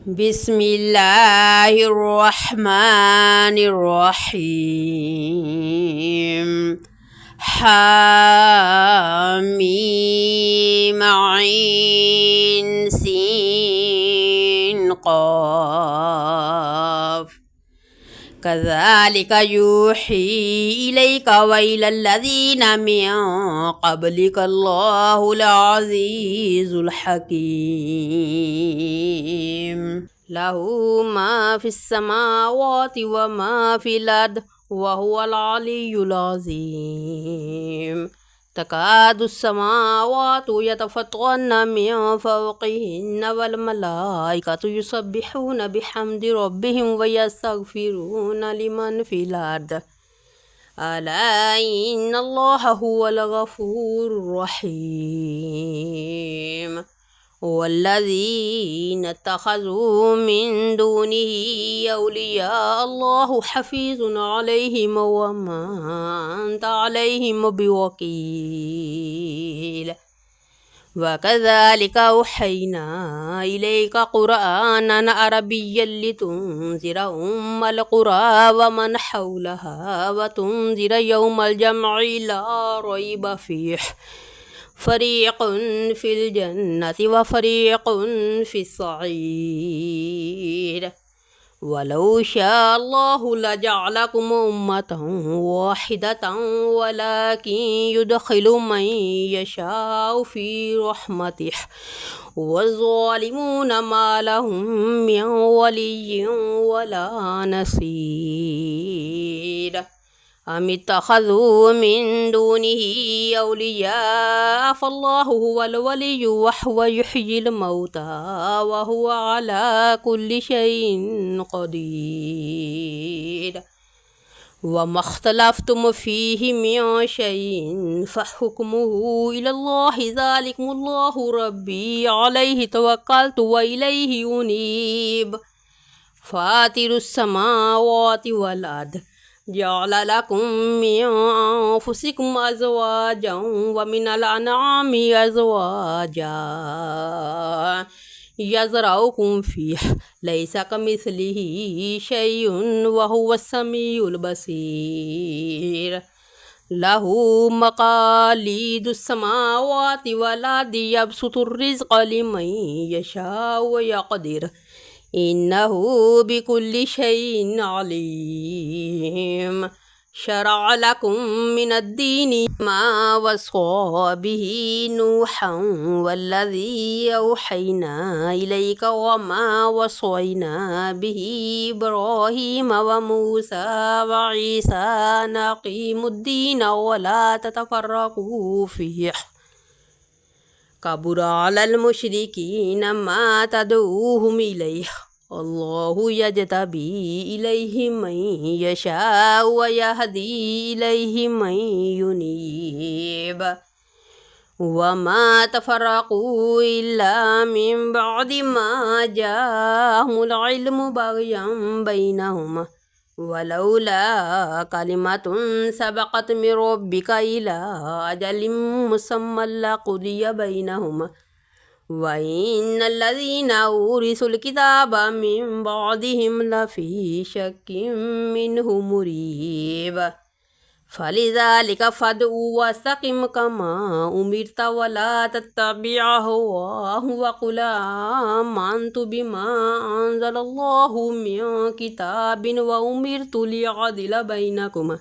بسم الله الرحمن الرحيم. حاميم عين سين قاف. كذلك يوحي إليك وإلى الذين من قبلك الله العزيز الحكيم. له ما في السماوات وما في الأرض وهو العلي العظيم. تكاد السماوات يتفطرن من فوقهن والملائكة يسبحون بحمد ربهم ويستغفرون لمن في الأرض ألا إن الله هو الغفور الرحيم. والذين اتخذوا من دونه أولياء الله حفيظ عليهم وما أنت عليهم بوكيل. وكذلك أوحينا إليك قرآنا عربيا لتنذر أم القرى ومن حولها وتنذر يوم الجمع لا ريب فيه فريق في الجنة وفريق في السعير. ولو شاء الله لجعلكم أمة واحدة ولكن يدخل من يشاء في رحمته والظالمون ما لهم من ولي ولا نصير. أم اتخذوا من دونه أولياء فالله هو الولي وهو يحيي الموتى وهو على كل شيء قدير. وما اختلفتم فيه من شيء فحكمه إلى الله ذلكم الله ربي عليه توكلت وإليه أنيب. فاطر السماوات والأرض جعل لكم من أنفسكم أزواجا ومن الأنعام أزواجا يزرعكم فيه ليس كمثله شيء وهو السميع البصير. له مقاليد السماوات والأرض يبسط الرزق لمن يشاء ويقدر إنه بكل شيء عليم. شرع لكم من الدين ما وصى به نوحا والذي أوحينا إليك وما وصينا به إبراهيم وموسى وعيسى أن أقيموا الدين ولا تتفرقوا فيه كبر على المشركين ما تدعوهم إليه الله يجتبي إليه من يشاء ويهدي إليه من ينيب. وما تفرقوا إلا من بعد ما جاءهم العلم بغيا بينهم ولولا كلمة سبقت من ربك إلى أجل مسمى لقضي بينهم وإن الذين أورثوا الكتاب من بعدهم لفي شك منه مريب. فلذلك فادع واستقم كما أمرت ولا تتبع هواه وقل آمنت بما أنزل الله من كتاب وأمرت لأعدل بينكم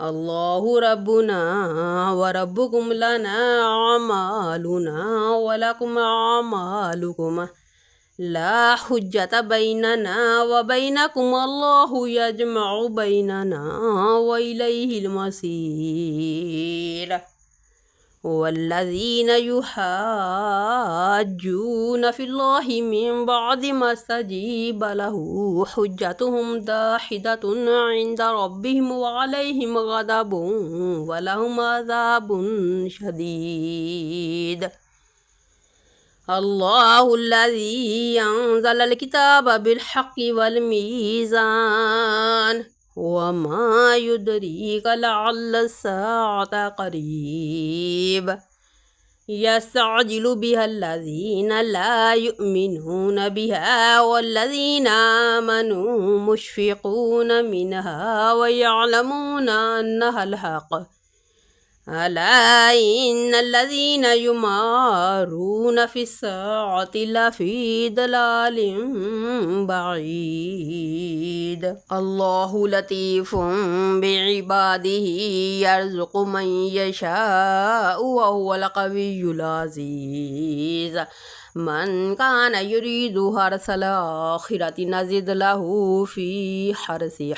الله ربنا وربكم لنا أعمالنا ولكم أعمالكم لا حجة بيننا وبينكم الله يجمع بيننا وإليه المصير. والذين يحاجون في الله من بعد ما استجيب له حجتهم داحدة عند ربهم وعليهم غضب ولهم عذاب شديد. الله الذي أنزل الكتاب بالحق والميزان وما يدريك لعل الساعة قريب. يستعجل بها الذين لا يؤمنون بها والذين آمنوا مشفقون منها ويعلمون أنها الحق. ألا إن الذين يمارون في الساعة لفي ضلال بعيد. الله لطيف بعباده يرزق من يشاء وهو القوي العزيز. من كان يريد حرث الآخرة نزد له في حرثه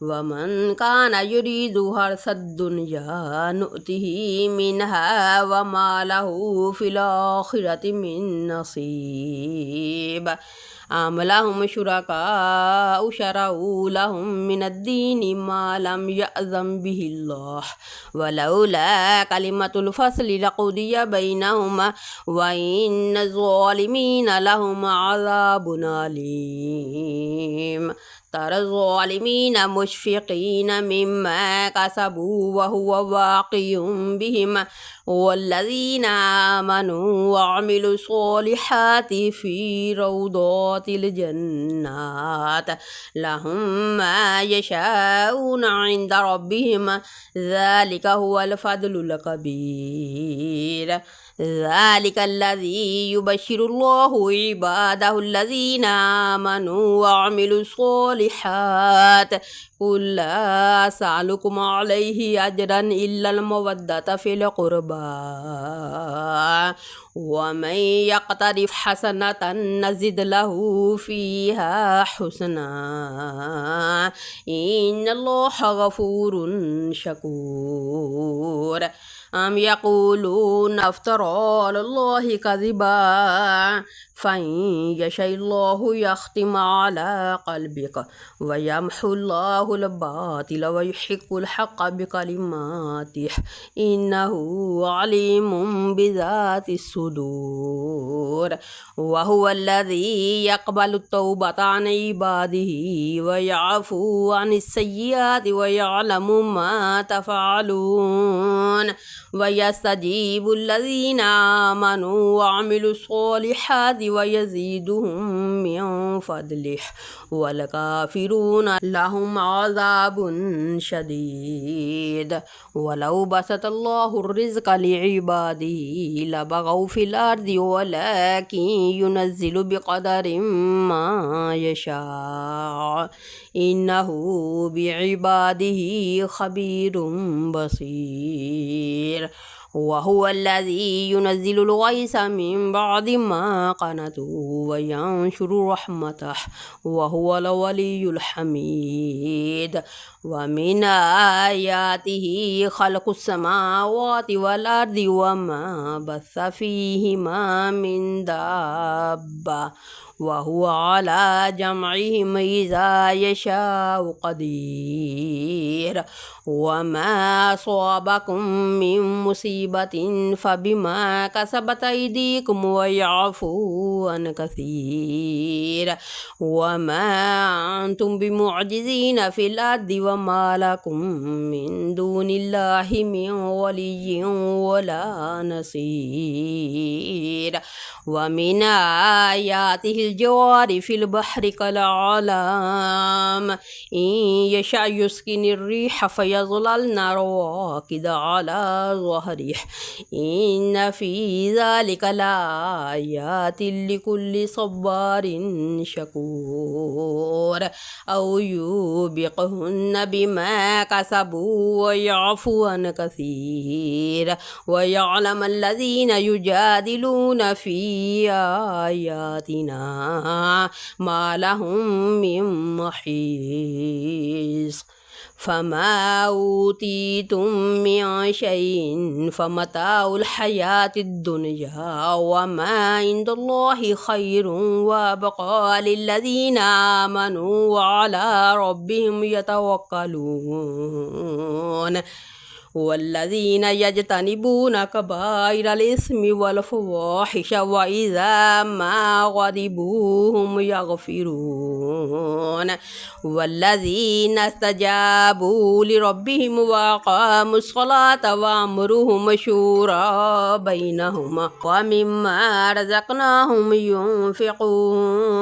ومن كان يريد حرث الدنيا نؤته منها وما له في الآخرة من نصيب. أم لهم شركاء شرعوا لهم من الدين ما لم يأذن به الله ولولا كلمة الفصل لقضي بينهما وإن الظالمين لهم عذاب أليم. ترى الظالمين مشفقين مما كسبوا وهو واقع بهم والذين آمنوا وعملوا الصالحات في روضات الجنات لهم ما يشاءون عند ربهم ذلك هو الفضل الكبير. ذلك الذي يبشر الله عباده الذين آمنوا وعملوا الصالحات قل لا أسألكم عليه أجرا إلا المودة في القربى ومن يقترف حسنة نزد له فيها حسنا إن الله غفور شكور. أم يقولون افترى على الله كذبا فإن يشاء الله يختم على قلبك ويمحو الله الباطل ويحق الحق بكلماته إنه عليم بذات الصدور. وهو الذي يقبل التوبة عن عباده ويعفو عن السيئات ويعلم ما تفعلون ويستجيب الذين آمنوا وعملوا الصالحات ويزيدهم من فضله والكافرون لهم عذاب شديد. ولو بسط الله الرزق لعباده لبغوا في الأرض ولكن ينزل بقدر ما يشاء إنه بعباده خبير بصير. وهو الذي ينزل الغيث من بعد ما قنطوا وينشر رحمته وهو الولي الحميد. ومن آياته خلق السماوات والأرض وما بث فيهما من دابة وهو على جمعهم إذا يشاء قدير. وما أصابكم من مصيبة فبما كسبت أيديكم ويعفو عن كثير. وما أنتم بمعجزين في الأرض وما لكم من دون الله من ولي ولا نصير. ومن آياته الجوار في البحر كالأعلام إن يشأ يسكن الريح فيظللن رواكد على ظهره إن في ذلك لآيات لكل صبار شكور. أو يوبقهن بما كسبوا ويعفو عن كثير ويعلم الذين يجادلون في آياتنا ما لهم من محيص. فما أوتيتم من شيء فمتاع الحياة الدنيا وما عند الله خير وأبقى للذين آمنوا وعلى ربهم يتوكلون. والذين يجتنبون كبائر الإثم والفواحش وإذا ما غضبوا هم يغفرون والذين استجابوا لربهم وأقاموا الصلاة وأمرهم شورى بينهم ومما رزقناهم ينفقون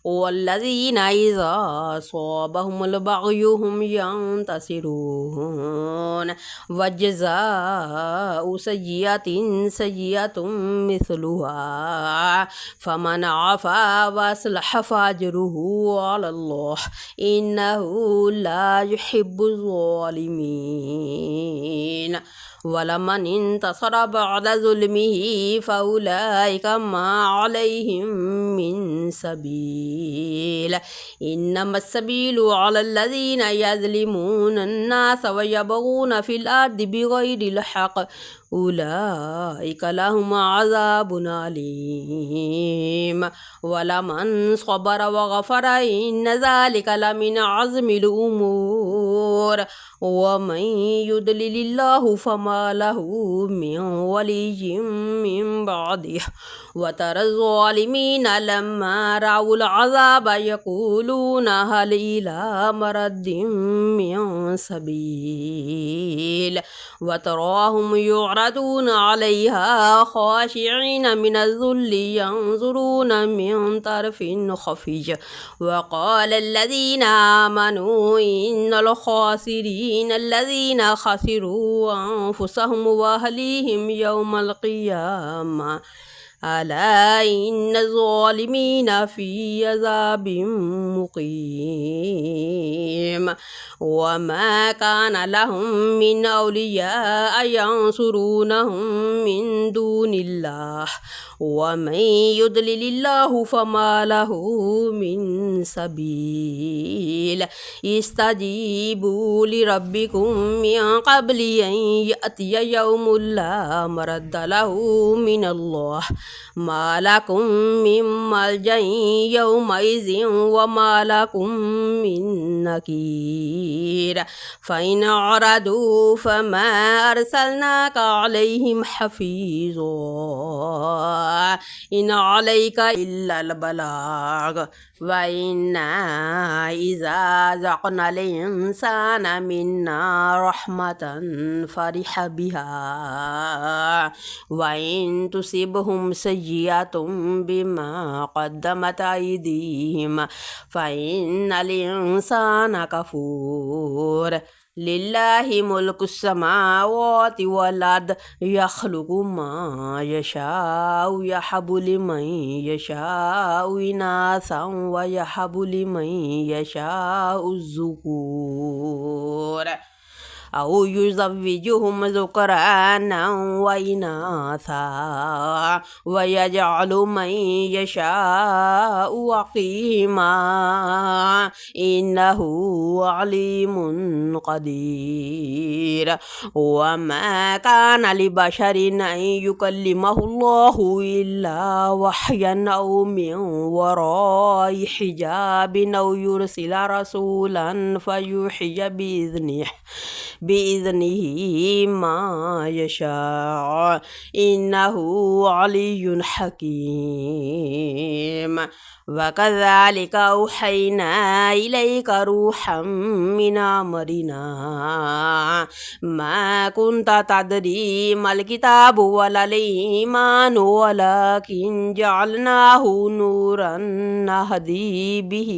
والذين إذا أصابهم البغي هم ينتصرون وجزاء سيئة سيئة مثلها فمن عفا وأصلح فأجره على الله إنه لا يحب الظالمين ولمن انتصر بعد ظلمه فأولئك ما عليهم من سبيل إنما السبيل على الذين يظلمون الناس ويبغون في الأرض بغير الحق أولئك لهم عذاب أليم ولمن صبر وغفر إن ذلك لمن عزم الأمور ومن يضلل الله فما له من ولي من بعده وترى الظالمين لما رأوا العذاب يقولون هل إلى مرد من سبيل وتراهم يعرضون عليها خاشعين من الذل ينظرون من طرف خفي وقال الذين آمنوا إن الخاسرين الذين خسروا أنفسهم وأهليهم يوم القيامة ألا إن الظالمين في عذاب مقيم وما كان لهم من أولياء ينصرونهم من دون الله ومن يضلل الله فما له من سبيل استجيبوا لربكم من قبل أن يأتي يوم لا مرد له من الله ما لكم من ملجأ يومئذ وما لكم من نكير فإن أعرضوا فما أرسلناك عليهم حفيظا إن عليك إلا البلاغ وإنا إذا ذقنا الإنسان منا رحمة فرح بها وإن تصبهم سيئة بما قدمت أيديهم فإن الإنسان كفور لله ملك السماوات والأرض يخلق ما يشاء يهب لمن يشاء إناثا ويهب لمن يشاء الذكور أو يزوجهم ذكرانا وإناثا ويجعل من يشاء عقيما إنه عليم قدير وما كان لبشر أن يكلمه الله إلا وحيا أو من وراء حجاب أو يرسل رسولا فيوحي بإذنه ما يشاء إنه علي حكيم وكذلك أوحينا إليك روحا من أمرنا ما كنت تدري ما الكتاب ولا الإيمان ولكن جعلناه نورا نهدي به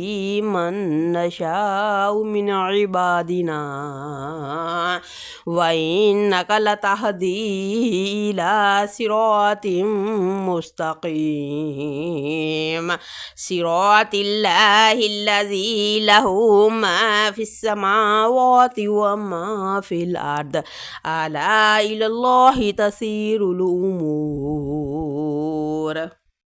من نشاء من عبادنا وإنك لتهدي إلى صراط مستقيم صراط الله الذي له ما في السماوات وما في الأرض ألا إلى الله تسير الأمور.